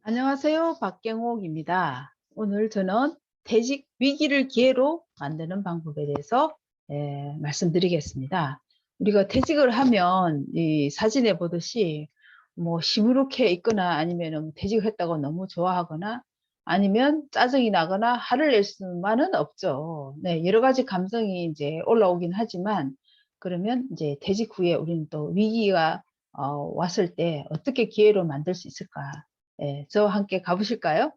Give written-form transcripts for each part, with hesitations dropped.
안녕하세요. 박경옥입니다. 오늘 저는 퇴직 위기를 기회로 만드는 방법에 대해서 말씀드리겠습니다. 우리가 퇴직을 하면 이 사진에 보듯이 뭐 시무룩해 있거나 아니면 퇴직을 했다고 너무 좋아하거나 아니면 짜증이 나거나 화를 낼 수만은 없죠. 네, 여러 가지 감정이 이제 올라오긴 하지만 그러면 이제 퇴직 후에 우리는 또 위기가 왔을 때 어떻게 기회로 만들 수 있을까? 예, 저와 함께 가보실까요?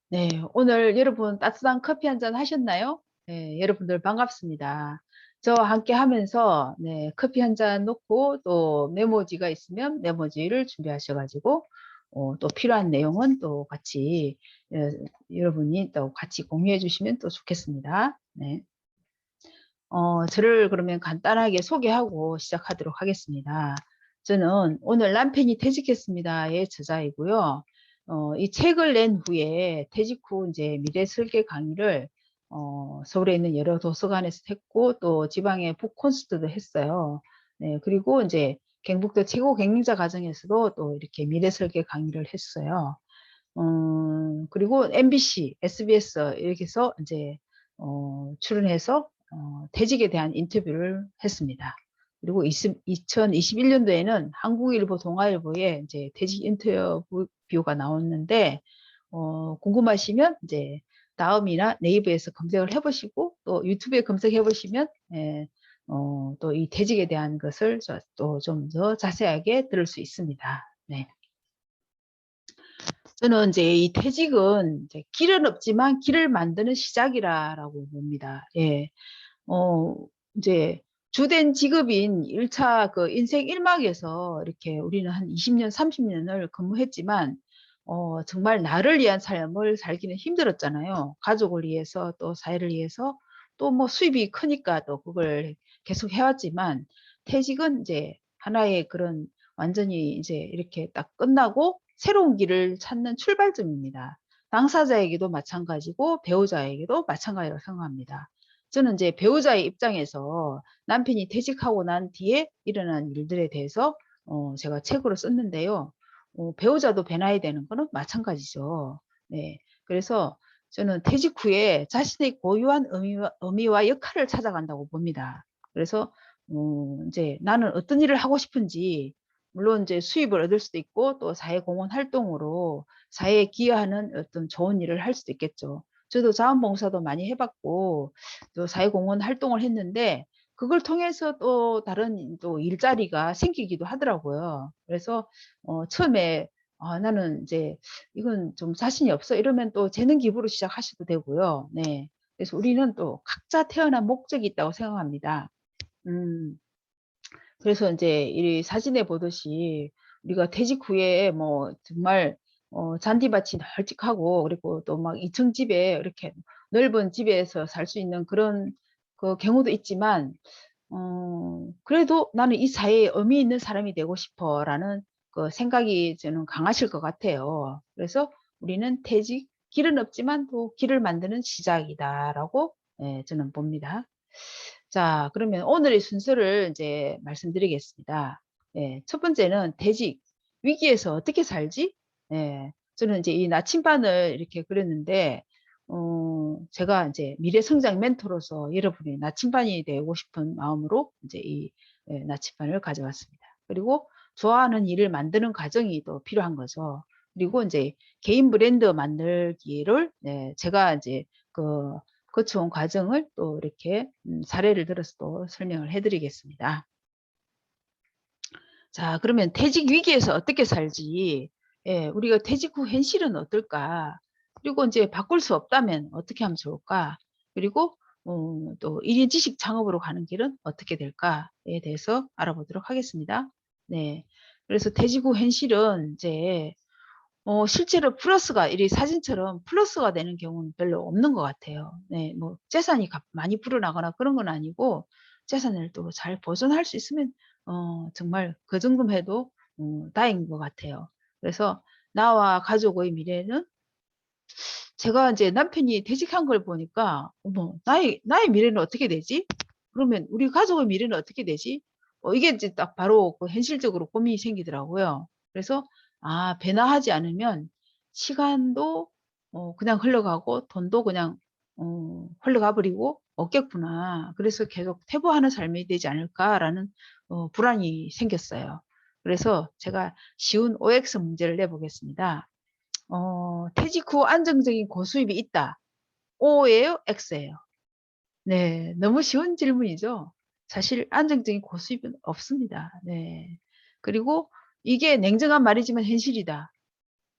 네, 오늘 여러분 따뜻한 커피 한 잔 하셨나요? 네, 여러분들 반갑습니다. 저와 함께 하면서 네, 커피 한 잔 놓고 또 메모지가 있으면 메모지를 준비하셔가지고 또 필요한 내용은 또 같이 여러분이 또 같이 공유해 주시면 또 좋겠습니다. 네. 저를 그러면 간단하게 소개하고 시작하도록 하겠습니다. 저는 오늘 남편이 퇴직했습니다의 저자이고요. 이 책을 낸 후에 퇴직 후 이제 미래 설계 강의를 서울에 있는 여러 도서관에서 했고 또 지방의 북콘서트도 했어요. 네, 그리고 이제 경북도 최고 경영자 과정에서도 또 이렇게 미래 설계 강의를 했어요. 그리고 MBC, SBS 이렇게 해서 이제 출연해서 퇴직에 대한 인터뷰를 했습니다. 그리고 2021년도에는 한국일보, 동아일보에 이제 퇴직 인터뷰가 나왔는데 궁금하시면 이제 다음이나 네이버에서 검색을 해보시고 또 유튜브에 검색해 보시면 또 이 퇴직에 대한 것을 또 좀 더 자세하게 들을 수 있습니다. 네. 저는 이제 이 퇴직은 이제 길은 없지만 길을 만드는 시작이라고 봅니다. 예. 어, 이제 주된 직업인 1차 그 인생 1막에서 이렇게 우리는 한 20년, 30년을 근무했지만, 정말 나를 위한 삶을 살기는 힘들었잖아요. 가족을 위해서 또 사회를 위해서 또 뭐 수입이 크니까 또 그걸 계속 해왔지만 퇴직은 이제 하나의 그런 완전히 이제 이렇게 딱 끝나고 새로운 길을 찾는 출발점입니다. 당사자에게도 마찬가지고 배우자에게도 마찬가지라고 생각합니다. 저는 이제 배우자의 입장에서 남편이 퇴직하고 난 뒤에 일어난 일들에 대해서 제가 책으로 썼는데요. 배우자도 변화해야 되는 거는 마찬가지죠. 네. 그래서 저는 퇴직 후에 자신의 고유한 의미와 역할을 찾아간다고 봅니다. 그래서 이제 나는 어떤 일을 하고 싶은지 물론 이제 수입을 얻을 수도 있고 또 사회공헌 활동으로 사회에 기여하는 어떤 좋은 일을 할 수도 있겠죠. 저도 자원봉사도 많이 해봤고 또 사회공헌 활동을 했는데 그걸 통해서 또 다른 또 일자리가 생기기도 하더라고요. 그래서 처음에 나는 이제 이건 좀 자신이 없어 이러면 또 재능 기부로 시작하셔도 되고요. 네. 그래서 우리는 또 각자 태어난 목적이 있다고 생각합니다. 음, 그래서 이제 이 사진에 보듯이 우리가 퇴직 후에 뭐 정말 잔디밭이 널찍하고 그리고 또 막 2층 집에 이렇게 넓은 집에서 살 수 있는 그런 그 경우도 있지만 그래도 나는 이 사회에 의미 있는 사람이 되고 싶어라는 그 생각이 저는 강하실 것 같아요. 그래서 우리는 퇴직 길은 없지만 또 길을 만드는 시작이다라고 저는 봅니다. 자, 그러면 오늘의 순서를 이제 말씀드리겠습니다. 첫 번째는 퇴직, 위기에서 어떻게 살지? 저는 이제 이 나침반을 이렇게 그렸는데, 제가 이제 미래 성장 멘토로서 여러분의 나침반이 되고 싶은 마음으로 이제 이 나침반을 가져왔습니다. 그리고 좋아하는 일을 만드는 과정이 또 필요한 거죠. 그리고 이제 개인 브랜드 만들기를 제가 이제 그 거쳐온 과정을 또 이렇게 사례를 들어서 또 설명을 해드리겠습니다. 자, 그러면 퇴직 위기에서 어떻게 살지? 우리가 퇴직 후 현실은 어떨까? 그리고 이제 바꿀 수 없다면 어떻게 하면 좋을까? 그리고 또 1인 지식 창업으로 가는 길은 어떻게 될까에 대해서 알아보도록 하겠습니다. 네. 그래서 퇴직 후 현실은 이제 실제로 플러스가 이 사진처럼 플러스가 되는 경우는 별로 없는 것 같아요. 네, 뭐 재산이 많이 불어나거나 그런 건 아니고 재산을 또 잘 보존할 수 있으면 정말 그 정도만 해도 다행인 것 같아요. 그래서 나와 가족의 미래는 제가 이제 남편이 퇴직한 걸 보니까 어머 나의 미래는 어떻게 되지? 그러면 우리 가족의 미래는 어떻게 되지? 이게 이제 딱 바로 그 현실적으로 고민이 생기더라고요. 그래서 변화하지 않으면 시간도 그냥 흘러가고 돈도 그냥 흘러가 버리고 없겠구나. 그래서 계속 퇴보하는 삶이 되지 않을까라는 불안이 생겼어요. 그래서 제가 쉬운 OX 문제를 내보겠습니다. 퇴직 후 안정적인 고수입이 있다. O예요? X예요? 네, 너무 쉬운 질문이죠. 사실 안정적인 고수입은 없습니다. 네. 그리고 이게 냉정한 말이지만 현실이다.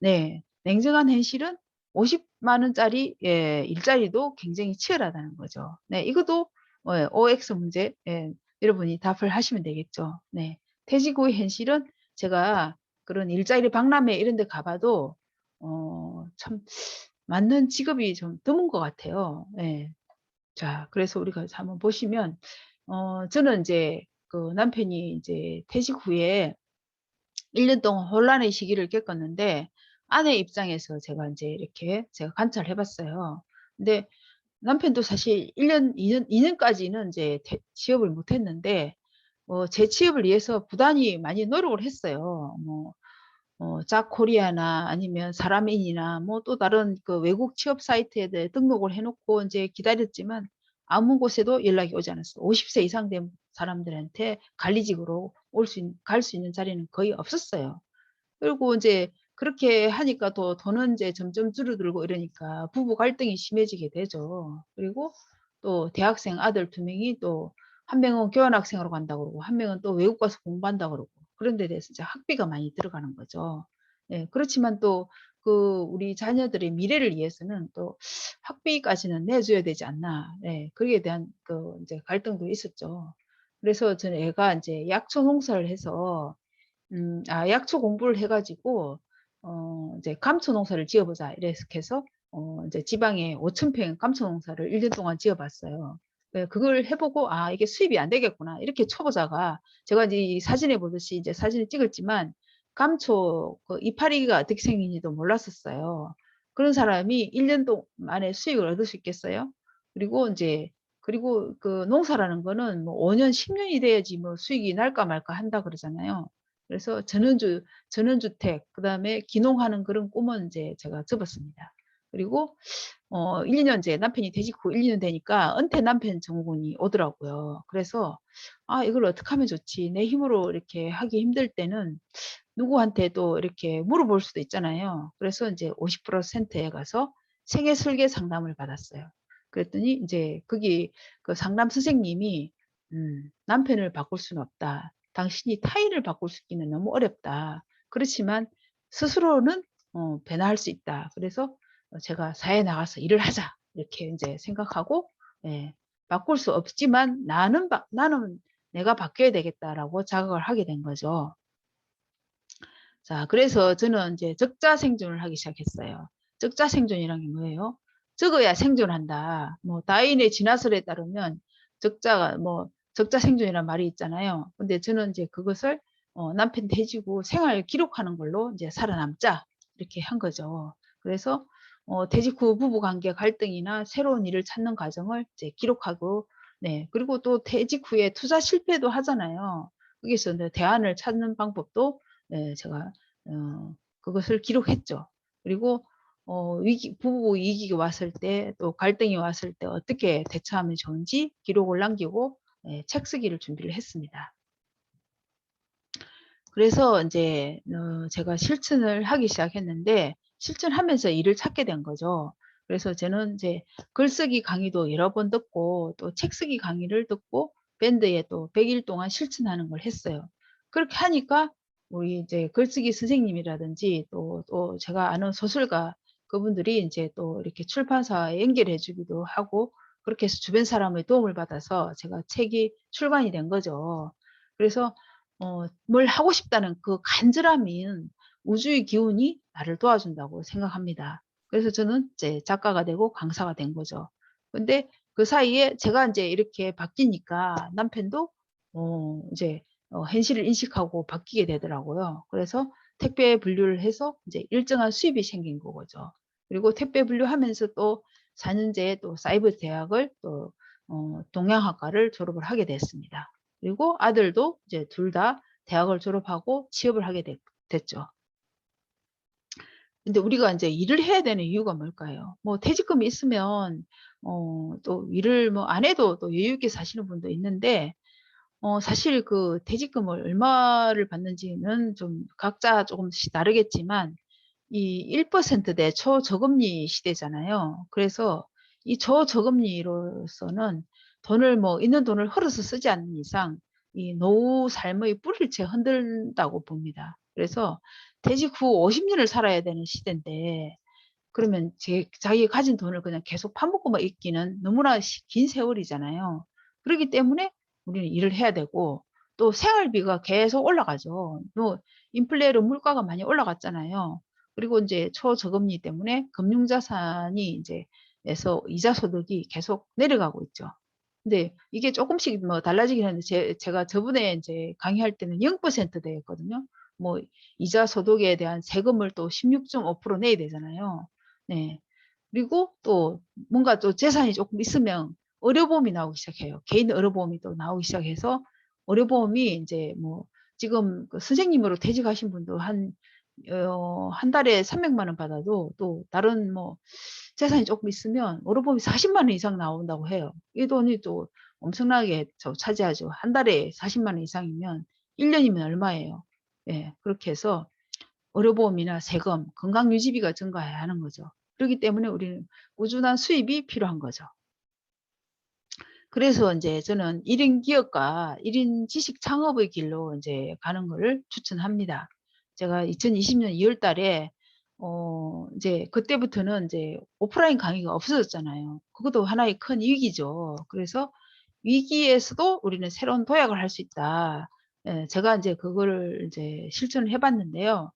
네, 냉정한 현실은 50만 원짜리 일자리도 굉장히 치열하다는 거죠. 네, 이것도 OX 문제 여러분이 답을 하시면 되겠죠. 네, 퇴직 후의 현실은 제가 그런 일자리 박람회 이런 데 가봐도 참 맞는 직업이 좀 드문 것 같아요. 네. 자, 그래서 우리가 한번 보시면 저는 이제 그 남편이 이제 퇴직 후에 1년 동안 혼란의 시기를 겪었는데 아내 입장에서 제가 이제 이렇게 제가 관찰해 봤어요. 근데 남편도 사실 1년, 2년까지는 이제 취업을 못 했는데 재취업을 위해서 부단히 많이 노력을 했어요. 짝코리아나 아니면 사람인이나 뭐 또 다른 그 외국 취업 사이트에 대해 등록을 해 놓고 인제 기다렸지만 아무 곳에도 연락이 오지 않았어요. 50세 이상 된 사람들한테 관리직으로 갈 수 있는 자리는 거의 없었어요. 그리고 인제 그렇게 하니까 또 돈은 인제 점점 줄어들고 이러니까 부부 갈등이 심해지게 되죠. 그리고 또 대학생 아들 2 명이 또 한 명은 교환학생으로 간다고 그러고 한 명은 또 외국 가서 공부한다고 그러고 그런 데 대해서 이제 학비가 많이 들어가는 거죠. 예. 그렇지만 또 우리 자녀들의 미래를 위해서는 또 '학비까지는 내 줘야 되지 않나.' 예. 거기에 대한 인제 갈등도 있었죠. 그래서 저는 애가 인제 약초 농사를 해서 약초 공부를 해 가지고 이제 "감초 농사를 지어 보자." 이래서 해서 이제 지방에 5,000평 감초 농사를 1년 동안 지어 봤어요. 예, 그걸 해 보고 '아 이게 수입이 안 되겠구나.' 이렇게 초보자가 제가 이제 이 사진에 보듯이 이제 사진을 찍었지만 감초 그 이파리가 어떻게 생긴지도 몰랐었어요. 그런 사람이 1년 만에 수익을 얻을 수 있겠어요? 그리고 인제 그리고 그 농사라는 거는 뭐 5 년, 10 년이 돼야지 뭐 수익이 날까 말까 한다 그러잖아요. 그래서 전원주택 그다음에 귀농하는 그런 꿈은 인제 제가 접었습니다. 그리고 1-2년 이제 남편이 퇴직 후 1-2년 되니까 은퇴 남편 증후군이 오더라고요. 그래서 '아 이걸 어떡하면 좋지?' 내 힘으로 이렇게 하기 힘들 때는 누구한테 또 이렇게 물어볼 수도 있잖아요. 그래서 인제 50% 센터에 가서 생애 설계 상담을 받았어요. 그랬더니 인제 거기 그 상담 선생님이 "남편을 바꿀 수는 없다. 당신이 타인을 바꿀 수 있기는 너무 어렵다. 그렇지만 스스로는 변화할 수 있다. 그래서 제가 '사회에 나가서 일을 하자.' 이렇게 인제 생각하고 예. '바꿀 수 없지만 나는 내가 바뀌어야 되겠다.'라고 자각을 하게 된 거죠. 자, 그래서 저는 인제 적자 생존을 하기 시작했어요. 적자 생존이란 게 뭐예요? 적어야 생존한다. 뭐 다윈의 진화설에 따르면 적자 생존이란 말이 있잖아요. 근데 저는 인제 그것을 남편 퇴직 후 생활 기록하는 걸로 인제 '살아남자.' 이렇게 한 거죠. 그래서 퇴직 후 부부 관계 갈등이나 새로운 일을 찾는 과정을 이제 기록하고 네, 그리고 또 퇴직 후에 투자 실패도 하잖아요. 거기서 인제 대안을 찾는 방법도 제가 그것을 기록했죠. 그리고 부부 위기가 왔을 때 또 갈등이 왔을 때 어떻게 대처하면 좋은지 기록을 남기고 책 쓰기를 준비를 했습니다. 그래서 인제 제가 실천을 하기 시작했는데 실천하면서 일을 찾게 된 거죠. 그래서 저는 인제 글쓰기 강의도 여러 번 듣고 또 책 쓰기 강의를 듣고 밴드에 또 100일 동안 실천하는 걸 했어요. 그렇게 하니까 우리 이제 글쓰기 선생님이라든지 또 제가 아는 소설가 그분들이 인제 또 이렇게 출판사에 연결해 주기도 하고 그렇게 해서 주변 사람의 도움을 받아서 제가 책이 출간이 된 거죠. 그래서 뭘 하고 싶다는 그 간절함인 우주의 기운이 나를 도와준다고 생각합니다. 그래서 저는 이제 작가가 되고 강사가 된 거죠. 근데 그 사이에 제가 인제 이렇게 바뀌니까 남편도 이제 현실을 인식하고 바뀌게 되더라고요. 그래서 택배 분류를 해서 이제 일정한 수입이 생긴 거죠. 그리고 택배 분류하면서 또 4 년제에 또 사이버 대학을 또 동양학과를 졸업을 하게 됐습니다. 그리고 아들도 이제 둘 다 대학을 졸업하고 취업을 하게 됐죠. 근데 우리가 인제 일을 해야 되는 이유가 뭘까요? 뭐 퇴직금이 있으면 또 일을 뭐 안 해도 또 여유 있게 사시는 분도 있는데 사실 그 퇴직금을 얼마를 받는지는 좀 각자 조금씩 다르겠지만 이 1%대 초저금리 시대잖아요. 그래서 이 저저금리로서는 돈을 뭐 있는 돈을 흘려서 쓰지 않는 이상 이 노후 삶의 뿌리를 채 흔든다고 봅니다. 그래서 퇴직 후 50 년을 살아야 되는 시대인데 그러면 자기가 가진 돈을 그냥 계속 파먹고만 있기는 너무나 긴 세월이잖아요. 그러기 때문에 우리는 일을 해야 되고 또 생활비가 계속 올라가죠. 뭐 인플레로 물가가 많이 올라갔잖아요. 그리고 인제 초저금리 때문에 금융자산이 인제 에서 이자 소득이 계속 내려가고 있죠. 근데 이게 쪼끔씩 뭐 달라지긴 하는데 제가 저번에 인제 강의할 때는 0% 대였거든요. 뭐 이자 소득에 대한 세금을 또 16.5% 내야 되잖아요. 네. 그리고 또 뭔가 또 재산이 쪼끔 있으면 의료보험이 나오기 시작해요. 개인 의료보험이 또 나오기 시작해서 의료보험이 인제 뭐 지금 그 선생님으로 퇴직하신 분도 한 달에 300만 원 받아도 또 다른 뭐 재산이 쪼끔 있으면 의료보험이 40만 원 이상 나온다고 해요. 이 돈이 또 엄청나게 차지하죠. 한 달에 40만 원 이상이면 1 년이면 얼마예요. 예. 그렇게 해서 의료보험이나 세금, 건강유지비가 증가해야 하는 거죠. 그러기 때문에 우리는 꾸준한 수입이 필요한 거죠. 그래서 인제 저는 1인 기업가 1인 지식 창업의 길로 인제 가는 거를 추천합니다. 제가 2020년 2월 달에 인제 그때부터는 인제 오프라인 강의가 없어졌잖아요. 그것도 하나의 큰 위기죠. 그래서 '위기에서도 우리는 새로운 도약을 할 수 있다.' 예 제가 인제 그거를 인제 실천을 해 봤는데요.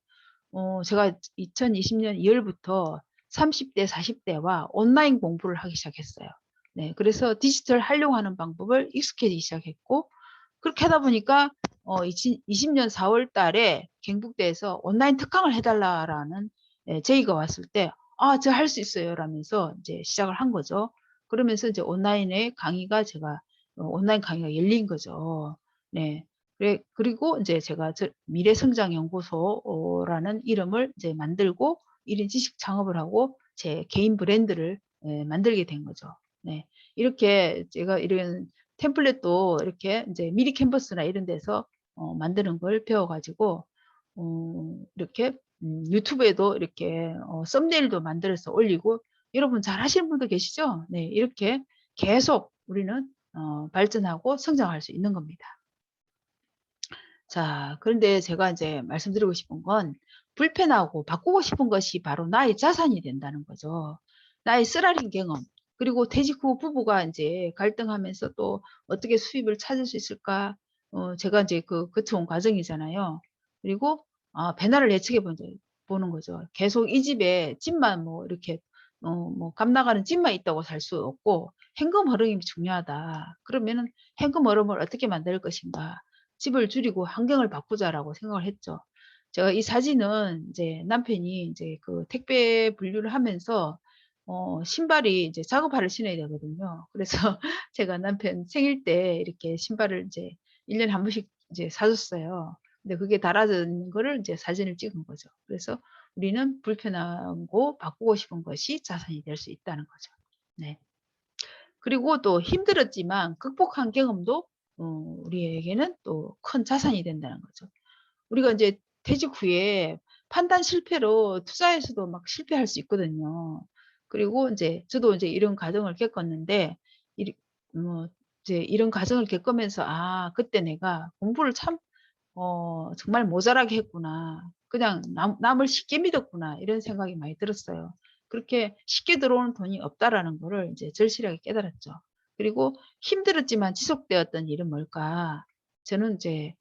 제가 2020년 2 월부터 30대 40 대와 온라인 공부를 하기 시작했어요. 네. 그래서 디지털 활용하는 방법을 익숙해지기 시작했고 그렇게 하다 보니까 20년 4월 달에 경북대에서 "온라인 특강을 해 달라."라는 제의가 왔을 때 "아 저 할 수 있어요."라면서 이제 시작을 한 거죠. 그러면서 이제 온라인 강의가 열린 거죠. 네. 그리고 인제 제가 미래성장연구소라는 이름을 이제 만들고 1인 지식 창업을 하고 제 개인 브랜드를 만들게 된 거죠. 네. 이렇게 제가 이런 템플릿도 이렇게 인제 미리 캔버스나 이런 데서 만드는 걸 배워 가지고 이렇게 유튜브에도 이렇게 썸네일도 만들어서 올리고 여러분 잘하시는 분도 계시죠? 네. 이렇게 계속 우리는 발전하고 성장할 수 있는 겁니다. 자 그런데 제가 인제 말씀드리고 싶은 건 불편하고 바꾸고 싶은 것이 바로 나의 자산이 된다는 거죠. 나의 쓰라린 경험 그리고 퇴직 후 부부가 인제 갈등하면서 또 '어떻게 수입을 찾을 수 있을까?' 제가 인제 거쳐온 과정이잖아요. 그리고 배날을 예측해 보는 거죠. 계속 이 집만 뭐 이렇게 뭐 값 나가는 집만 있다고 살 수 없고 '현금 흐름이 중요하다.' 그러면은 '현금 흐름을 어떻게 만들 것인가.' '집을 줄이고 환경을 바꾸자.'라고 생각을 했죠. 제가 이 사진은 이제 남편이 인제 그 택배 분류를 하면서 신발이 이제 작업화를 신어야 되거든요. 그래서 제가 남편 생일 때 이렇게 신발을 이제 1 년에 한 번씩 이제 사 줬어요. 근데 그게 달아져 있는 거를 인제 사진을 찍은 거죠. 그래서 우리는 불편하고 바꾸고 싶은 것이 자산이 될 수 있다는 거죠. 네. 그리고 또 힘들었지만 극복한 경험도 우리에게는 또 큰 자산이 된다는 거죠. 우리가 인제 퇴직 후에 판단 실패로 투자에서도 막 실패할 수 있거든요. 그리고 인제 저도 인제 이런 과정을 겪었는데 이리 뭐 이제 이런 과정을 겪으면서 '아 그때 내가 공부를 참 정말 모자라게 했구나. 그냥 남을 쉽게 믿었구나.' 이런 생각이 많이 들었어요. 그렇게 '쉽게 들어오는 돈이 없다.'라는 거를 인제 절실하게 깨달았죠. 그리고 '힘들었지만 지속되었던 일은 뭘까?' 저는 이제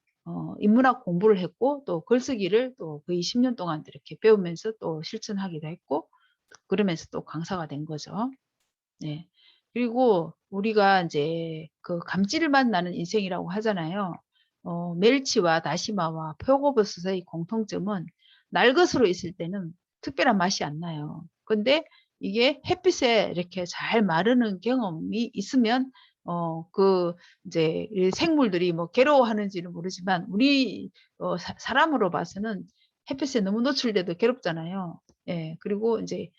인문학 공부를 했고 또 글쓰기를 또 거의 10년 동안 이렇게 배우면서 또 실천하기도 했고 그러면서 또 강사가 된 거죠. 네. 그리고 우리가 인제 그 감칠맛 나는 인생이라고 하잖아요. 멸치와 다시마와 표고버섯의 공통점은 날 것으로 있을 때는 특별한 맛이 안 나요. 근데 이게 햇빛에 이렇게 잘 마르는 경험이 있으면 그 이제 이 생물들이 뭐 괴로워하는지는 모르지만 우리 사람으로 봐서는 햇빛에 너무 노출돼도 괴롭잖아요. 예. 그리고 인제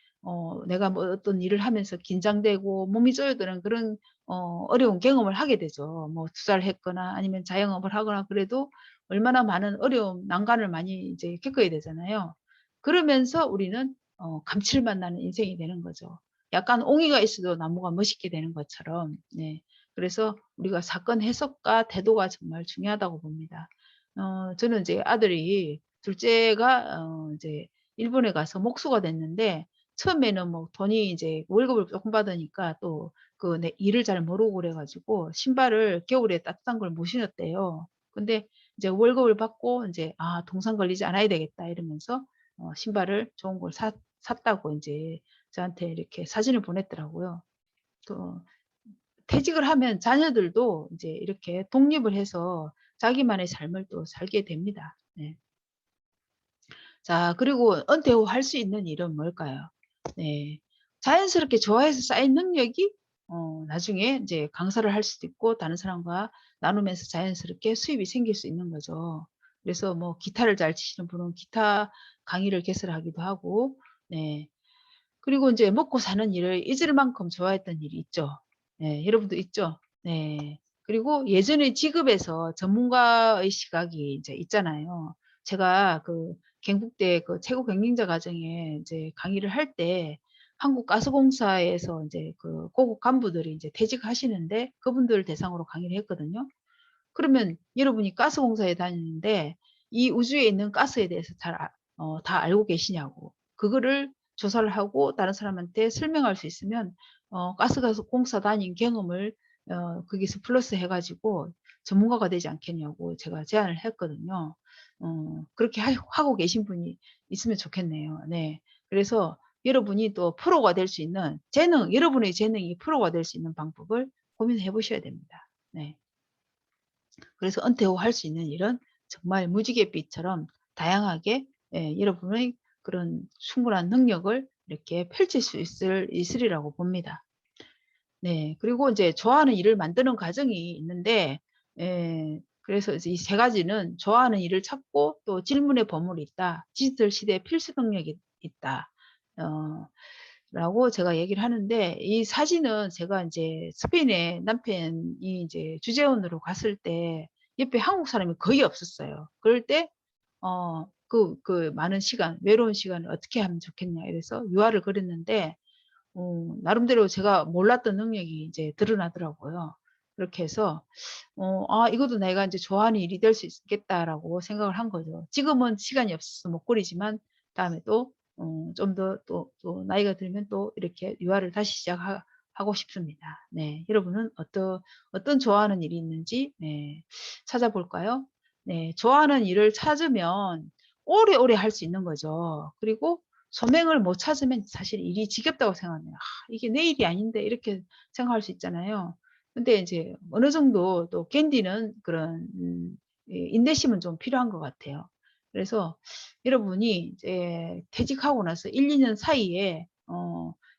내가 뭐 어떤 일을 하면서 긴장되고 몸이 쪼여드는 그런 어려운 경험을 하게 되죠. 뭐 투자를 했거나 아니면 자영업을 하거나 그래도 얼마나 많은 어려움, 난관을 많이 이제 겪어야 되잖아요. 그러면서 우리는 감칠맛 나는 인생이 되는 거죠. 약간 옹이가 있어도 나무가 멋있게 되는 것처럼. 네. 그래서 우리가 사건 해석과 태도가 정말 중요하다고 봅니다. 저는 이제 아들이 둘째가 이제 일본에 가서 목수가 됐는데 처음에는 뭐 돈이 이제 월급을 조금 받으니까 또 그 내 일을 잘 모르고 그래 가지고 신발을 겨울에 따뜻한 걸 못 신었대요. 근데 이제 월급을 받고 인제 '아 동상 걸리지 않아야 되겠다.' 이러면서 신발을 좋은 걸 샀다고 인제 저한테 이렇게 사진을 보냈더라고요. 또 퇴직을 하면 자녀들도 이제 이렇게 독립을 해서 자기만의 삶을 또 살게 됩니다. 네. 자 그리고 은퇴 후 할 수 있는 일은 뭘까요? 네. 자연스럽게 좋아해서 쌓인 능력이 나중에 인제 강사를 할 수도 있고 다른 사람과 나누면서 자연스럽게 수입이 생길 수 있는 거죠. 그래서 뭐 기타를 잘 치시는 분은 기타 강의를 개설하기도 하고 네. 그리고 인제 먹고 사는 일을 잊을 만큼 좋아했던 일이 있죠. 예. 여러분도 있죠? 네. 그리고 예전에 직업에서 전문가의 시각이 이제 있잖아요. 제가 그 경북대 그 최고 경영자 과정에 이제 강의를 할 때 한국가스공사에서 인제 그 고급 간부들이 이제 퇴직하시는데 그분들 대상으로 강의를 했거든요. 그러면 여러분이 가스공사에 다니는데 이 우주에 있는 가스에 대해서 다 알고 계시냐고. 그거를 조사를 하고 다른 사람한테 설명할 수 있으면 가스공사 다닌 경험을 거기서 플러스해 가지고 전문가가 되지 않겠냐고 제가 제안을 했거든요. 그렇게 하고 계신 분이 있으면 좋겠네요. 네. 그래서 여러분이 또 프로가 될 수 있는 여러분의 재능이 프로가 될 수 있는 방법을 고민해 보셔야 됩니다. 네. 그래서 은퇴 후 할 수 있는 일은 정말 무지갯빛처럼 다양하게 여러분의 그런 충분한 능력을 이렇게 펼칠 수 있으리라고 봅니다. 네. 그리고 인제 좋아하는 일을 만드는 과정이 있는데 그래서 이제 이 세 가지는 좋아하는 일을 찾고 또 질문의 보물이 있다. 디지털 시대의 필수 능력이 있다. 어 라고 제가 얘기를 하는데 이 사진은 제가 인제 스페인에 남편이 이제 주재원으로 갔을 때 옆에 한국 사람이 거의 없었어요. 그럴 때 많은 시간 외로운 시간을 어떻게 하면 좋겠냐 이래서 유화를 그렸는데 나름대로 제가 몰랐던 능력이 이제 드러나더라고요. 그렇게 해서 '아 이것도 내가 인제 좋아하는 일이 될 수 있겠다.'라고 생각을 한 거죠. 지금은 시간이 없어서 못 그리지만 다음에 또 좀 더 또 나이가 들면 또 이렇게 유화를 다시 하고 싶습니다. 네. 여러분은 어떤 좋아하는 일이 있는지 네 찾아볼까요? 네. 좋아하는 일을 찾으면 오래오래 할 수 있는 거죠. 그리고 소명을 못 찾으면 사실 일이 지겹다고 생각해요. '아 이게 내 일이 아닌데.' 이렇게 생각할 수 있잖아요. 근데 인제 어느 정도 또 견디는 그런 인내심은 좀 필요한 것 같아요. 그래서 여러분이 이제 퇴직하고 나서 1-2년 사이에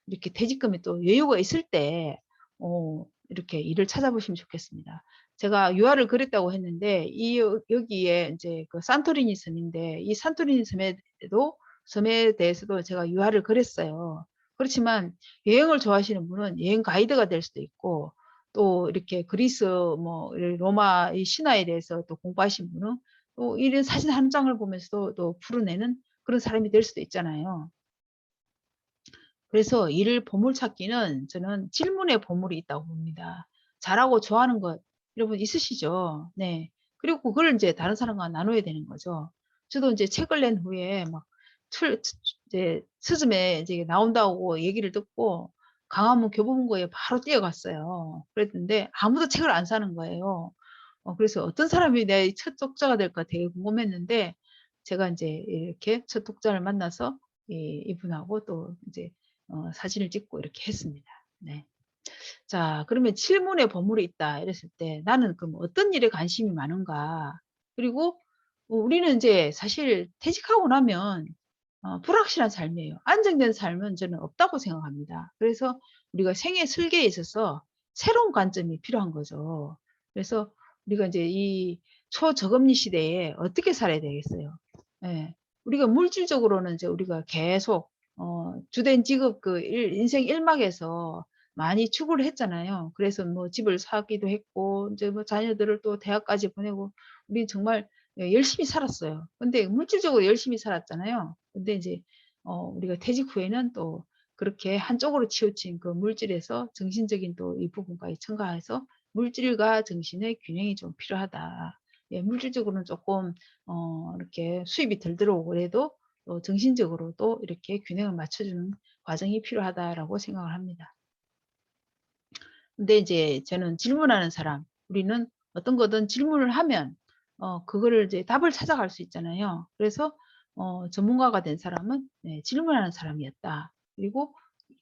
이렇게 퇴직금이 또 여유가 있을 때 이렇게 일을 찾아보시면 좋겠습니다. 제가 유화를 그렸다고 했는데 여기에 인제 그 산토리니 섬인데 이 산토리니 섬에 대해서도 제가 유화를 그렸어요. 그렇지만 여행을 좋아하시는 분은 여행 가이드가 될 수도 있고 또 이렇게 그리스 뭐 이 로마 이 신화에 대해서 또 공부하신 분은 또 이런 사진 한 장을 보면서도 또 풀어내는 그런 사람이 될 수도 있잖아요. 그래서 일을 보물찾기는 저는 질문에 보물이 있다고 봅니다. 잘하고 좋아하는 것 여러분 있으시죠? 네. 그리고 그걸 인제 다른 사람과 나눠야 되는 거죠. 저도 인제 책을 낸 후에 막 틀 츠 이제 서점에 이제 나온다고 얘기를 듣고 강화문 교보문고에 바로 뛰어갔어요. 그랬는데 아무도 책을 안 사는 거예요. 그래서 어떤 사람이 내 첫 독자가 될까 되게 궁금했는데 제가 인제 이렇게 첫 독자를 만나서 이분하고 또 인제 사진을 찍고 이렇게 했습니다. 네. 자 그러면 "질문에 보물이 있다." 이랬을 때 '나는 그럼 어떤 일에 관심이 많은가?' 그리고 우리는 인제 사실 퇴직하고 나면 불확실한 삶이에요. 안정된 삶은 저는 없다고 생각합니다. 그래서 우리가 생애 설계에 있어서 새로운 관점이 필요한 거죠. 그래서 우리가 이제 이 초저금리 시대에 어떻게 살아야 되겠어요. 예. 우리가 물질적으로는 이제 우리가 계속 주된 직업 그 인생 1막에서 많이 추구를 했잖아요. 그래서 뭐 집을 사기도 했고 이제 뭐 자녀들을 또 대학까지 보내고 우리 정말 열심히 살았어요. 근데 물질적으로 열심히 살았잖아요. 근데 이제 우리가 퇴직 후에는 또 그렇게 한쪽으로 치우친 그 물질에서 정신적인 또 이 부분까지 첨가해서 '물질과 정신의 균형이 좀 필요하다.' 예, 물질적으로는 조금 이렇게 수입이 덜 들어오고 그래도 또 정신적으로도 이렇게 균형을 맞춰주는 과정이 필요하다라고 생각을 합니다. 근데 이제 저는 질문하는 사람, 우리는 어떤 거든 질문을 하면 그거를 이제 답을 찾아갈 수 있잖아요. 그래서 전문가가 된 사람은 네, 질문하는 사람이었다. 그리고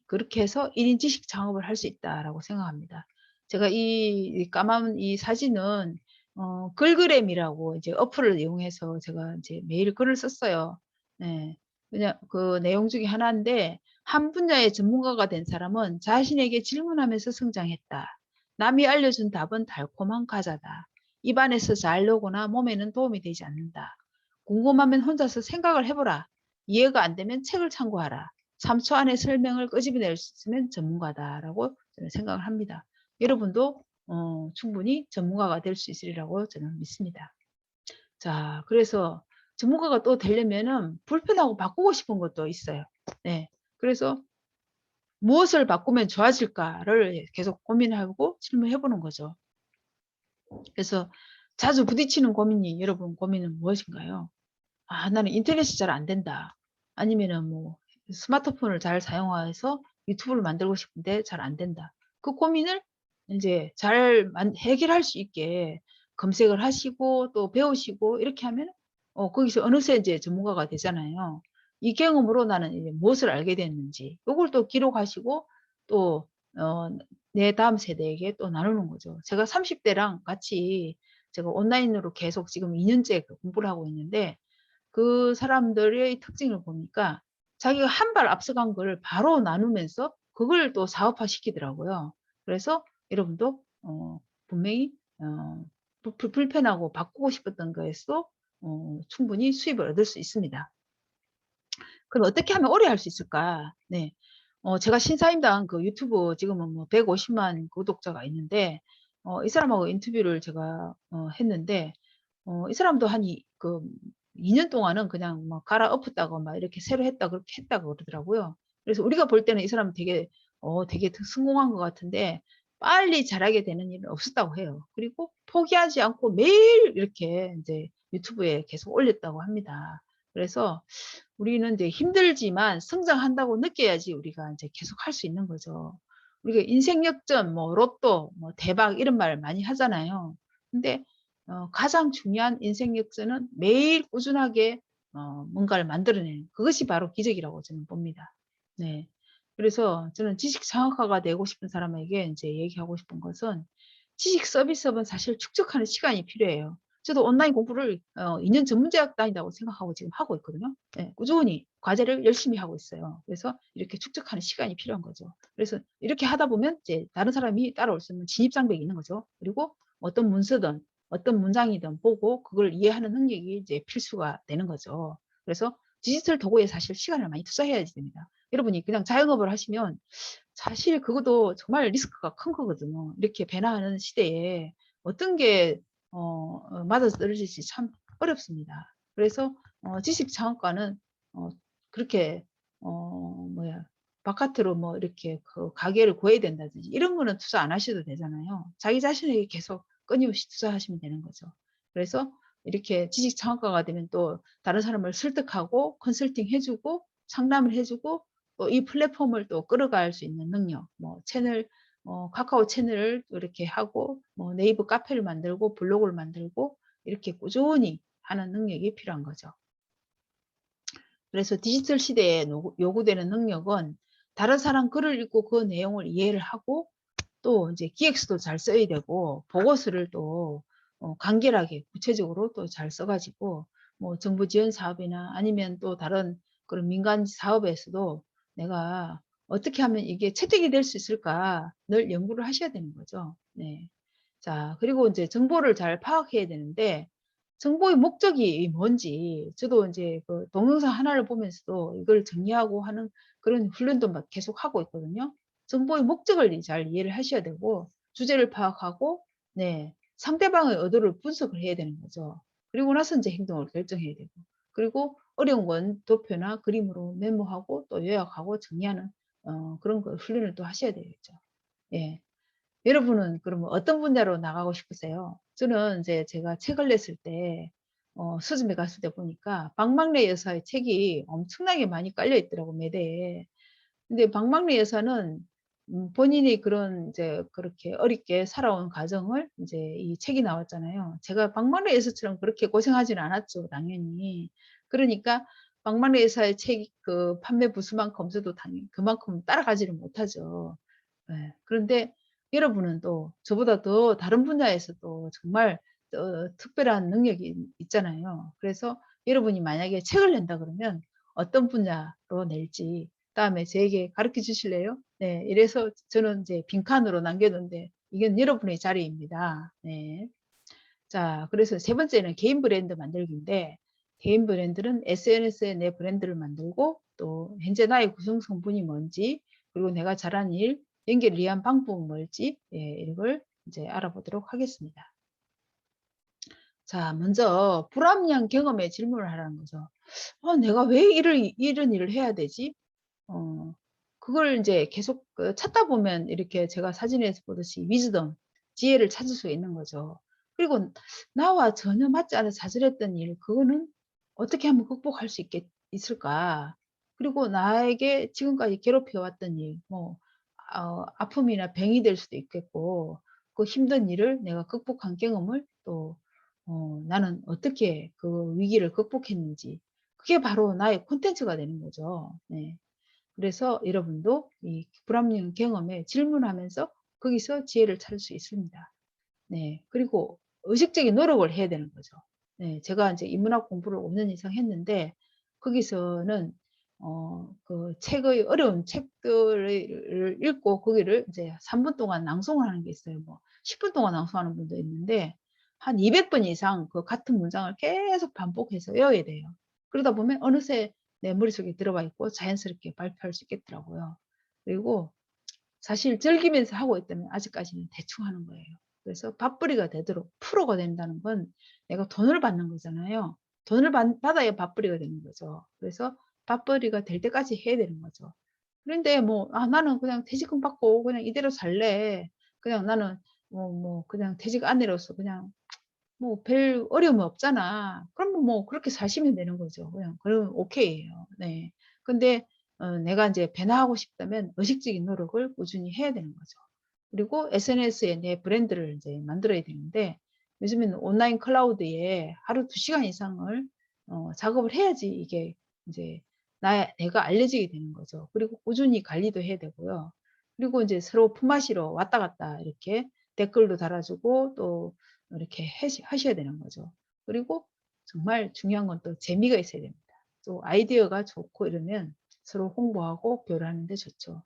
그렇게 해서 1인 지식 창업을 할 수 있다라고 생각합니다. 제가 이 까만 이 사진은 글그램이라고 이제 어플을 이용해서 제가 이제 매일 글을 썼어요. 네. 그냥 그 내용 중에 하나인데 한 분야의 전문가가 된 사람은 자신에게 질문하면서 성장했다. 남이 알려준 답은 달콤한 과자다. 입안에서 잘 녹거나 몸에는 도움이 되지 않는다. 궁금하면 혼자서 생각을 해보라. 이해가 안 되면 책을 참고하라. 3초 안에 설명을 끄집어낼 수 있으면 전문가다라고 저는 생각을 합니다. 여러분도 충분히 전문가가 될 수 있으리라고 저는 믿습니다. 자, 그래서 전문가가 또 되려면은 불편하고 바꾸고 싶은 것도 있어요. 네. 그래서 무엇을 바꾸면 좋아질까를 계속 고민하고 질문해 보는 거죠. 그래서 자주 부딪히는 고민이 여러분 고민은 무엇인가요? '아 나는 인터넷이 잘 안 된다.' 아니면은 뭐 '스마트폰을 잘 사용해서 유튜브를 만들고 싶은데 잘 안 된다.' 그 고민을 인제 잘 해결할 수 있게 검색을 하시고 또 배우시고 이렇게 하면 거기서 어느새 인제 전문가가 되잖아요. 이 경험으로 나는 이제 무엇을 알게 됐는지 요걸 또 기록하시고 또 어 내 다음 세대에게 또 나누는 거죠. 제가 30 대랑 같이 제가 온라인으로 계속 지금 2 년째 그 공부를 하고 있는데 그 사람들의 특징을 보니까 자기가 한 발 앞서간 걸 바로 나누면서 그걸 또 사업화 시키더라고요. 그래서 여러분도 분명히 어 불편하고 바꾸고 싶었던 거에서 충분히 수입을 얻을 수 있습니다. 그럼 어떻게 하면 오래 할 수 있을까? 네. 제가 신사임당 그 유튜브 지금은 뭐 150만 구독자가 있는데 이 사람하고 인터뷰를 제가 했는데 이 사람도 한 이 그 2년 동안은 그냥 막 갈아엎었다고 막 이렇게 새로 했다 그렇게 했다고 그러더라고요. 그래서 우리가 볼 때는 이 사람은 되게 성공한 것 같은데 빨리 잘하게 되는 일은 없었다고 해요. 그리고 포기하지 않고 매일 이렇게 인제 유튜브에 계속 올렸다고 합니다. 그래서 우리는 이제 힘들지만 성장한다고 느껴야지 우리가 인제 계속 할 수 있는 거죠. 우리가 인생 역전 뭐 로또 뭐 대박 이런 말 많이 하잖아요. 근데 가장 중요한 인생 역전은 매일 꾸준하게 뭔가를 만들어내는 그것이 바로 기적이라고 저는 봅니다. 네. 그래서 저는 지식 창업가가 되고 싶은 사람에게 인제 얘기하고 싶은 것은 지식 서비스업은 사실 축적하는 시간이 필요해요. 저도 온라인 공부를 2년 전문대학 다닌다고 생각하고 지금 하고 있거든요. 예. 꾸준히 과제를 열심히 하고 있어요. 그래서 이렇게 축적하는 시간이 필요한 거죠. 그래서 이렇게 하다 보면 이제 다른 사람이 따라올 수 있는 진입장벽이 있는 거죠. 그리고 어떤 문서든 어떤 문장이든 보고 그걸 이해하는 능력이 이제 필수가 되는 거죠. 그래서 디지털 도구에 사실 시간을 많이 투자해야 됩니다. 여러분이 그냥 자영업을 하시면 사실 그것도 정말 리스크가 큰 거거든요. 이렇게 변화하는 시대에 어떤 게 맞아떨어질지 참 어렵습니다. 그래서 지식 창업과는 어 그렇게 뭐야 바깥으로 뭐 이렇게 그 가게를 구해야 된다든지 이런 거는 투자 안 하셔도 되잖아요. 자기 자신에게 계속 끊임없이 투자하시면 되는 거죠. 그래서 이렇게 지식 창업가가 되면 또 다른 사람을 설득하고 컨설팅 해 주고 상담을 해 주고 또 이 플랫폼을 또 끌어갈 수 있는 능력 뭐 채널 카카오 채널을 또 이렇게 하고 뭐 네이버 카페를 만들고 블로그를 만들고 이렇게 꾸준히 하는 능력이 필요한 거죠. 그래서 디지털 시대에 요구되는 능력은 다른 사람 글을 읽고 그 내용을 이해를 하고 또 인제 기획서도 잘 써야 되고 보고서를 또 간결하게 구체적으로 또 잘 써 가지고 뭐 정부 지원 사업이나 아니면 또 다른 그런 민간 사업에서도 내가 어떻게 하면 이게 채택이 될 수 있을까 늘 연구를 하셔야 되는 거죠. 네. 자, 그리고 이제 정보를 잘 파악해야 되는데 정보의 목적이 뭔지 저도 이제 그 동영상 하나를 보면서도 이걸 정리하고 하는 그런 훈련도 막 계속 하고 있거든요. 정보의 목적을 잘 이해를 하셔야 되고 주제를 파악하고 네, 상대방의 의도를 분석을 해야 되는 거죠. 그리고 나서 이제 행동을 결정해야 되고 그리고 어려운 건 도표나 그림으로 메모하고 또 요약하고 정리하는 그런 거 훈련을 또 하셔야 되겠죠. 예. 여러분은 그러면 어떤 분야로 나가고 싶으세요? 저는 이제 제가 책을 냈을 때 서점에 갔을 때 보니까 박막래 여사의 책이 엄청나게 많이 깔려 있더라고 매대에. 근데 박막래 여사는 본인이 그런 이제 그렇게 어렵게 살아온 과정을 이제 이 책이 나왔잖아요. 제가 박막래 여사처럼 그렇게 고생하지는 않았죠, 당연히. 그러니까 박막래 여사의 책 그 판매 부수만큼 저도 당연히 그만큼 따라가지를 못하죠. 예. 그런데 여러분은 또 저보다 더 다른 분야에서 또 정말 특별한 능력이 있잖아요. 그래서 여러분이 만약에 책을 낸다 그러면 어떤 분야로 낼지 그다음에 저에게 가르쳐 주실래요? 네. 이래서 저는 이제 빈칸으로 남겨 놓은데 이건 여러분의 자리입니다. 네. 자, 그래서 세 번째는 개인 브랜드 만들기인데 개인 브랜드는 SNS에 내 브랜드를 만들고 또 현재 나의 구성 성분이 뭔지 그리고 내가 잘하는 일, 연결을 위한 방법은 뭘지 예, 이걸 이제 알아보도록 하겠습니다. 자, 먼저 불합리한 경험에 질문을 하라는 거죠. 내가 왜 이런 일을 해야 되지? 어, 그걸 이제 계속 찾다 보면 이렇게 제가 사진에서 보듯이 위즈덤, 지혜를 찾을 수 있는 거죠. 그리고 나와 전혀 맞지 않아 좌절했던 일, 그거는 어떻게 하면 극복할 수 있을까? 그리고 나에게 지금까지 괴롭혀왔던 일, 뭐, 아픔이나 병이 될 수도 있겠고, 그 힘든 일을 내가 극복한 경험을 또, 나는 어떻게 그 위기를 극복했는지, 그게 바로 나의 콘텐츠가 되는 거죠. 네. 그래서 여러분도 이 불합리한 경험에 질문하면서 거기서 지혜를 찾을 수 있습니다. 네. 그리고 의식적인 노력을 해야 되는 거죠. 네. 제가 이제 인문학 공부를 5년 이상 했는데 거기서는 그 책의 어려운 책들을 읽고 거기를 이제 3분 동안 낭송을 하는 게 있어요. 뭐 10분 동안 낭송하는 분도 있는데 한 200번 이상 그 같은 문장을 계속 반복해서 외워야 돼요. 그러다 보면 어느새 내 머릿속에 들어가 있고 자연스럽게 발표할 수 있겠더라고요. 그리고 사실 즐기면서 하고 있다면 아직까지는 대충 하는 거예요. 그래서 밥벌이가 되도록 프로가 된다는 건 내가 돈을 받는 거잖아요. 돈을 받아야 밥벌이가 되는 거죠. 그래서 밥벌이가 될 때까지 해야 되는 거죠. 그런데 뭐, 나는 그냥 퇴직금 받고 그냥 이대로 살래. 그냥 나는 뭐 그냥 퇴직 아내로서 그냥 뭐 별 어려움이 없잖아. 그러면 뭐 그렇게 사시면 되는 거죠. 그냥 그러면 오케이예요. 네. 근데 내가 이제 변화하고 싶다면 의식적인 노력을 꾸준히 해야 되는 거죠. 그리고 SNS에 내 브랜드를 이제 만들어야 되는데 요즘에는 온라인 클라우드에 하루 2시간 이상을 작업을 해야지 이게 이제 내가 알려지게 되는 거죠. 그리고 꾸준히 관리도 해야 되고요. 그리고 이제 서로 품앗이로 왔다 갔다 이렇게 댓글도 달아주고 또 이렇게 하셔야 되는 거죠. 그리고 정말 중요한 건 또 재미가 있어야 됩니다. 또 아이디어가 좋고 이러면 서로 홍보하고 교류하는 데 좋죠.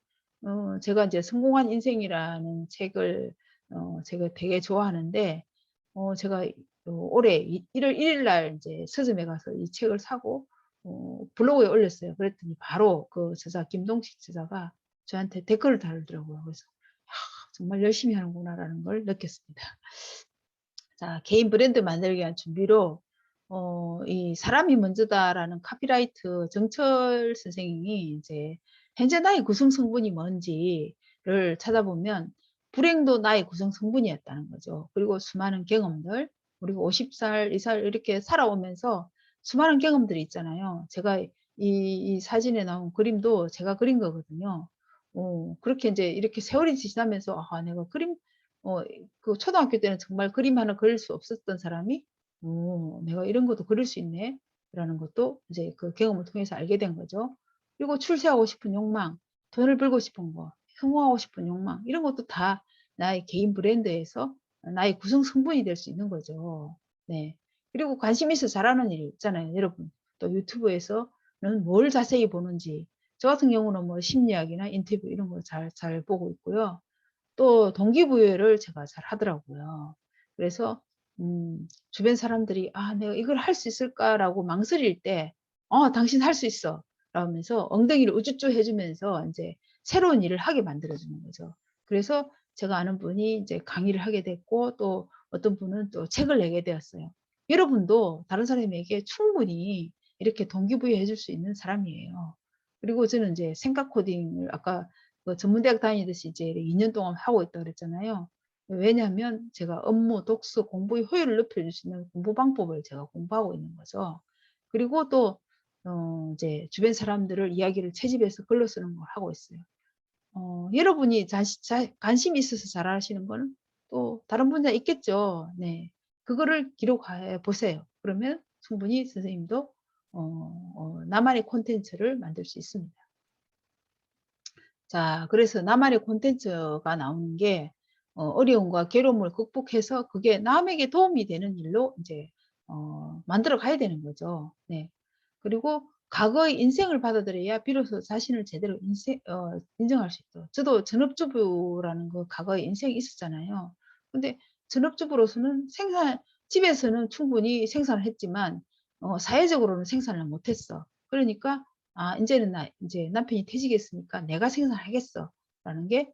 제가 이제 성공한 인생이라는 책을 제가 되게 좋아하는데 제가 올해 1월 1일 날 이제 서점에 가서 이 책을 사고 블로그에 올렸어요. 그랬더니 바로 그 저자 김동식 저자가 저한테 댓글을 달더라고요. 그래서 정말 열심히 하는구나라는 걸 느꼈습니다. 자, 개인 브랜드 만들기 위한 준비로 이 사람이 먼저다라는 카피라이트 정철 선생님이 이제 현재 나의 구성 성분이 뭔지를 찾아보면 불행도 나의 구성 성분이었다는 거죠. 그리고 수많은 경험들, 그리고 50살, 이살 이렇게 살아오면서 수많은 경험들이 있잖아요. 제가 이 사진에 나온 그림도 제가 그린 거거든요. 그렇게 이제 이렇게 세월이 지나면서 내가 그림 어, 그 초등학교 때는 정말 그림 하나 그릴 수 없었던 사람이 내가 이런 것도 그릴 수 있네 라는 것도 이제 그 경험을 통해서 알게 된 거죠. 그리고 출세하고 싶은 욕망, 돈을 벌고 싶은 거, 성공하고 싶은 욕망 이런 것도 다 나의 개인 브랜드에서 나의 구성 성분이 될 수 있는 거죠. 네. 그리고 관심 있어 잘하는 일 있잖아요, 여러분. 또 유튜브에서는 뭘 자세히 보는지 저 같은 경우는 뭐 심리학이나 인터뷰 이런 거 잘 보고 있고요. 또 동기부여를 제가 잘 하더라고요. 그래서 주변 사람들이 '아 내가 이걸 할 수 있을까?'라고 망설일 때 "어 당신 할 수 있어." 라면서 엉덩이를 우쭈쭈 해 주면서 인제 새로운 일을 하게 만들어 주는 거죠. 그래서 제가 아는 분이 이제 강의를 하게 됐고 또 어떤 분은 또 책을 내게 되었어요. 여러분도 다른 사람에게 충분히 이렇게 동기부여해 줄 수 있는 사람이에요. 그리고 저는 인제 생각 코딩을 아까 그 전문대학 다니듯이 이제 2년 동안 하고 있다 그랬잖아요. 왜냐하면 제가 업무, 독서, 공부의 효율을 높여줄 수 있는 공부 방법을 제가 공부하고 있는 거죠. 그리고 또 이제 주변 사람들을 이야기를 채집해서 글로 쓰는 걸 하고 있어요. 여러분이 관심이 있어서 잘하시는 거는 또 다른 분야 있겠죠. 네. 그거를 기록해 보세요. 그러면 충분히 선생님도 나만의 콘텐츠를 만들 수 있습니다. 자, 그래서 나만의 콘텐츠가 나오는 게 어려움과 괴로움을 극복해서 그게 남에게 도움이 되는 일로 인제 만들어 가야 되는 거죠. 네. 그리고 과거의 인생을 받아들여야 비로소 자신을 제대로 인정할 수 있죠. 저도 전업주부라는 그 과거의 인생이 있었잖아요. 근데 전업주부로서는 집에서는 충분히 생산을 했지만 사회적으로는 생산을 못 했어. 그러니까 '아 인제는 나 인제 남편이 퇴직했으니까 내가 생산하겠어.'라는 게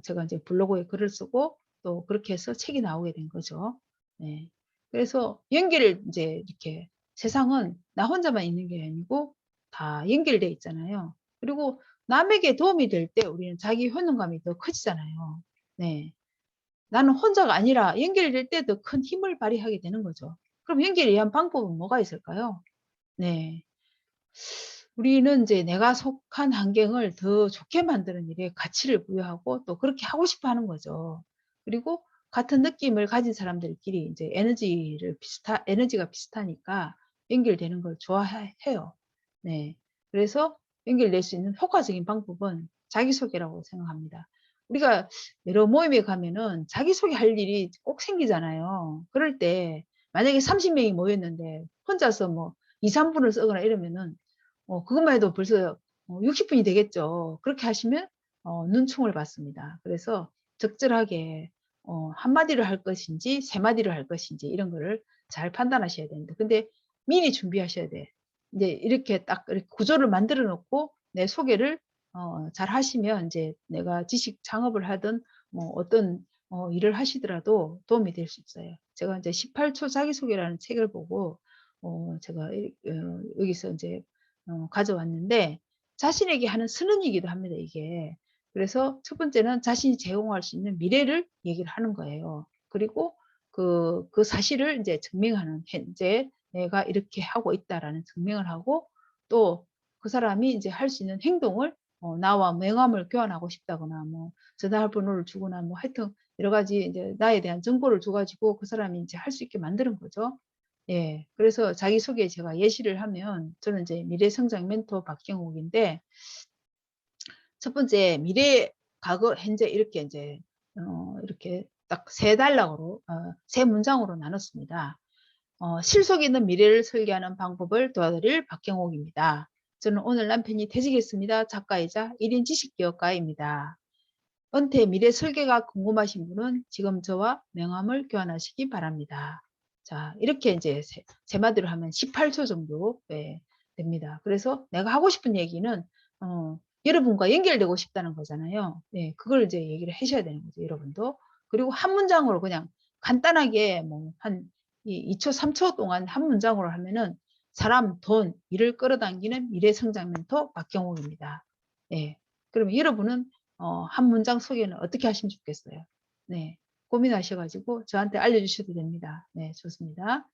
제가 인제 블로그에 글을 쓰고 또 그렇게 해서 책이 나오게 된 거죠. 네. 그래서 연결을 인제 이렇게 세상은 나 혼자만 있는 게 아니고 다 연결돼 있잖아요. 그리고 남에게 도움이 될 때 우리는 자기 효능감이 더 커지잖아요. 네. 나는 혼자가 아니라 연결될 때 더 큰 힘을 발휘하게 되는 거죠. 그럼 연결을 위한 방법은 뭐가 있을까요? 네. 우리는 인제 내가 속한 환경을 더 좋게 만드는 일에 가치를 부여하고 또 그렇게 하고 싶어 하는 거죠. 그리고 같은 느낌을 가진 사람들끼리 인제 에너지가 비슷하니까 연결되는 걸 해요. 네. 그래서 연결될 수 있는 효과적인 방법은 자기소개라고 생각합니다. 우리가 여러 모임에 가면은 자기소개할 일이 꼭 생기잖아요. 그럴 때 만약에 30 명이 모였는데 혼자서 뭐 2-3 분을 쓰거나 이러면은 그것만 해도 벌써 60 분이 되겠죠. 그렇게 하시면 눈총을 받습니다. 그래서 적절하게 마디를 할 것인지 3 마디를 할 것인지 이런 거를 잘 판단하셔야 됩니다. 근데 미리 준비하셔야 돼. 인제 이렇게 딱 이렇게 구조를 만들어 놓고 내 소개를 잘 하시면 인제 내가 지식 창업을 하든 뭐 어떤 일을 하시더라도 도움이 될 수 있어요. 제가 인제 18초 자기소개라는 책을 보고 제가 여기서 인제 가져왔는데 자신에게 하는 선언이기도 합니다 이게. 그래서 첫 번째는 자신이 제공할 수 있는 미래를 얘기를 하는 거예요. 그리고 그 사실을 인제 증명하는 현재 내가 이렇게 하고 있다라는 증명을 하고 또 그 사람이 인제 할 수 있는 행동을 나와 명함을 교환하고 싶다거나 뭐 전화번호를 주거나 뭐 하여튼 여러 가지 인제 나에 대한 정보를 줘 가지고 그 사람이 인제 할 수 있게 만드는 거죠. 예. 그래서 자기소개 제가 예시를 하면 저는 이제 미래성장 멘토 박경옥인데 첫 번째 미래, 과거, 현재 이렇게 인제 이렇게 딱 세 단락으로 세 문장으로 나눴습니다. "실속 있는 미래를 설계하는 방법을 도와드릴 박경옥입니다. 저는 오늘 남편이 퇴직했습니다. 작가이자 1인 지식기업가입니다. 은퇴 미래 설계가 궁금하신 분은 지금 저와 명함을 교환하시기 바랍니다." 자 이렇게 인제 세 마디로 하면 18초 정도 됩니다. 그래서 내가 하고 싶은 얘기는 여러분과 연결되고 싶다는 거잖아요. 네. 그걸 이제 얘기를 하셔야 되는 거죠 여러분도. 그리고 한 문장으로 그냥 간단하게 뭐 한 2초 3초 동안 한 문장으로 하면은 "사람, 돈, 일을 끌어당기는 미래 성장 멘토 박경옥입니다." 예. 그러면 여러분은 한 문장 소개는 어떻게 하시면 좋겠어요? 네. 고민하셔 가지고 저한테 알려주셔도 됩니다. 네 좋습니다.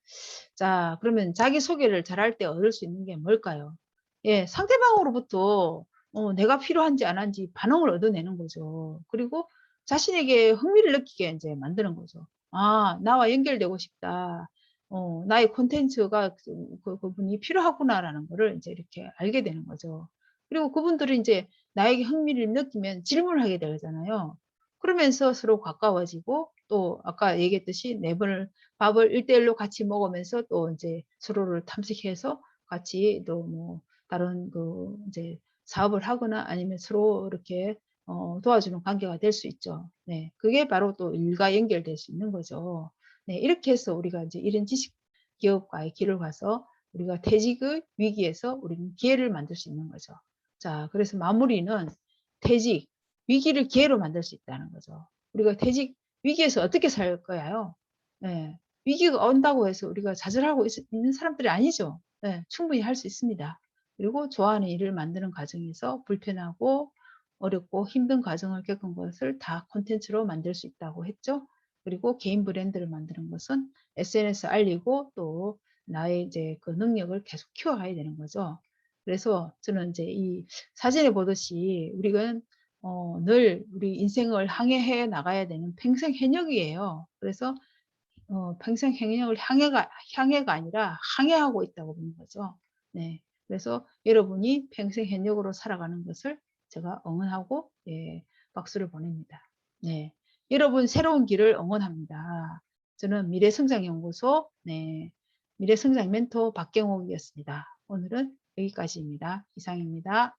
자 그러면 자기소개를 잘할 때 얻을 수 있는 게 뭘까요? 예 상대방으로부터 내가 필요한지 안 한지 반응을 얻어내는 거죠. 그리고 자신에게 흥미를 느끼게 인제 만드는 거죠. '아 나와 연결되고 싶다. 나의 콘텐츠가 그분이 필요하구나.'라는 거를 인제 이렇게 알게 되는 거죠. 그리고 그분들이 인제 나에게 흥미를 느끼면 질문을 하게 되잖아요. 그러면서 서로 가까워지고 또 아까 얘기했듯이 네 번을 밥을 1대 1로 같이 먹으면서 또 인제 서로를 탐색해서 같이 또 뭐 다른 그 인제 사업을 하거나 아니면 서로 이렇게 도와주는 관계가 될 수 있죠. 네. 그게 바로 또 일과 연결될 수 있는 거죠. 네. 이렇게 해서 우리가 이제 이런 지식 기업가의 길을 가서 우리가 퇴직의 위기에서 우리는 기회를 만들 수 있는 거죠. 자, 그래서 마무리는 퇴직, 위기를 기회로 만들 수 있다는 거죠. 우리가 퇴직 위기에서 어떻게 살 거야요? 네. 위기가 온다고 해서 우리가 좌절하고 있는 사람들이 아니죠. 네. 충분히 할 수 있습니다. 그리고 좋아하는 일을 만드는 과정에서 불편하고 어렵고 힘든 과정을 겪은 것을 다 콘텐츠로 만들 수 있다고 했죠. 그리고 개인 브랜드를 만드는 것은 SNS 알리고 또 나의 이제 그 능력을 계속 키워가야 되는 거죠. 그래서 저는 이제 이 사진에 보듯이 우리는 늘 우리 인생을 항해해 나가야 되는 평생 현역이에요. 그래서 평생 현역을 향해가 아니라 항해하고 있다고 보는 거죠. 네. 그래서 여러분이 평생 현역으로 살아가는 것을 제가 응원하고 예, 박수를 보냅니다. 네. 여러분 새로운 길을 응원합니다. 저는 미래성장연구소 네, 미래성장 멘토 박경옥이었습니다. 오늘은 여기까지입니다. 이상입니다.